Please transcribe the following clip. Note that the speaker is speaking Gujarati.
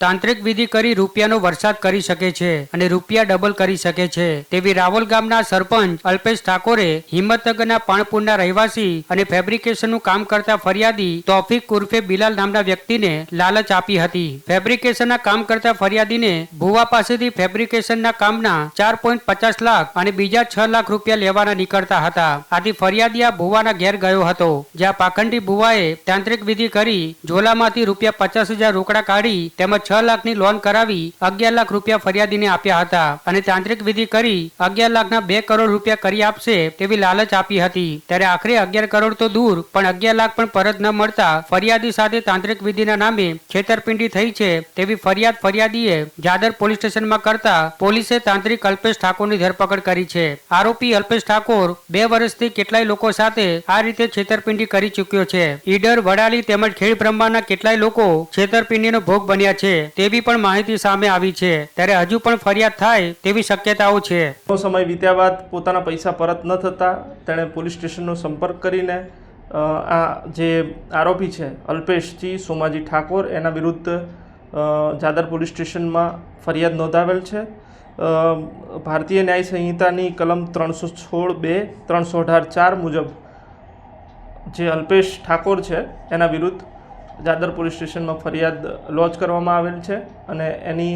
તાંત્રિક વિધિ કરી રૂપિયાનો વરસાદ કરી શકે છે અને રૂપિયા ડબલ કરી શકે છે તેવી રાવલ ગામના સરપંચ અલ્પેશ ઠાકોરે હિંમતનગરના પાણપુરના રહેવાસી અને ફેબ્રિકેશનનું કામ કરતા ફરિયાદી તોફિક ઉર્ફે બિલાલ નામના વ્યક્તિને લાલચ આપી હતી। ફેબ્રિકેશનના કામ કરતા ફરિયાદીને ભુવા પાસેથી ફેબ્રિકેશનના કામના 4.50 લાખ અને બીજા 6 લાખ રૂપિયા લેવાના નીકળતા હતા। આથી ફરિયાદી આ ભુવાના ઘેર ગયો હતો, જ્યાં પાખંડી ભુવાએ તાંત્રિક વિધિ કરી ઝોલામાંથી રૂપિયા 50,000 રોકડા કાઢી તેમજ 6 લાખની લોન કરાવી 11 લાખ રૂપિયા ફરિયાદીને આપ્યા હતા અને તાંત્રિક વિધિ કરી 11 લાખના 2 કરોડ રૂપિયા કરી આપશે તેવી લાલચ આપી હતી। ત્યારે આખરે 11 કરોડ તો દૂર પણ 11 લાખ પણ પરત ન મળતા ફરિયાદી સાથે તાંત્રિક વિધિના નામે છેતરપિંડી થઈ છે તેવી ફરિયાદ ફરિયાદીએ જાદર પોલીસ સ્ટેશનમાં કરતા પોલીસે તાંત્રિક અલ્પેશ ઠાકોરની ધરપકડ કરી છે। આરોપી અલ્પેશ ઠાકોર 2 વર્ષથી કેટલાય લોકો સાથે આ રીતે છેતરપિંડી કરી ચૂક્યો છે। ઈડર, વડાલી તેમજ ખેડ બ્રહ્માના કેટલાય લોકો છેતરપિંડીનો ભોગ બન્યા છે તેવી પણ માહિતી સામે આવી છે। ત્યારે હજુ પણ ફરિયાદ થાય તેવી શક્યતાઓ છે। સમય વીત્યા બાદ પોતાના પૈસા પરત ન થતા તેણે પોલીસ સ્ટેશનનો સંપર્ક કરીને આ જે આરોપી છે અલ્પેશજી સોમાજી ઠાકોર એના વિરુદ્ધ જાદર પોલીસ સ્ટેશનમાં ફરિયાદ નોંધાવેલ છે। ભારતીય ન્યાય સંહિતાની કલમ 316(2), 318(4) મુજબ જે અલ્પેશ ઠાકોર છે એના વિરુદ્ધ જાદર પોલીસ સ્ટેશનમાં ફરિયાદ લોજ કરવામાં આવેલ છે અને એની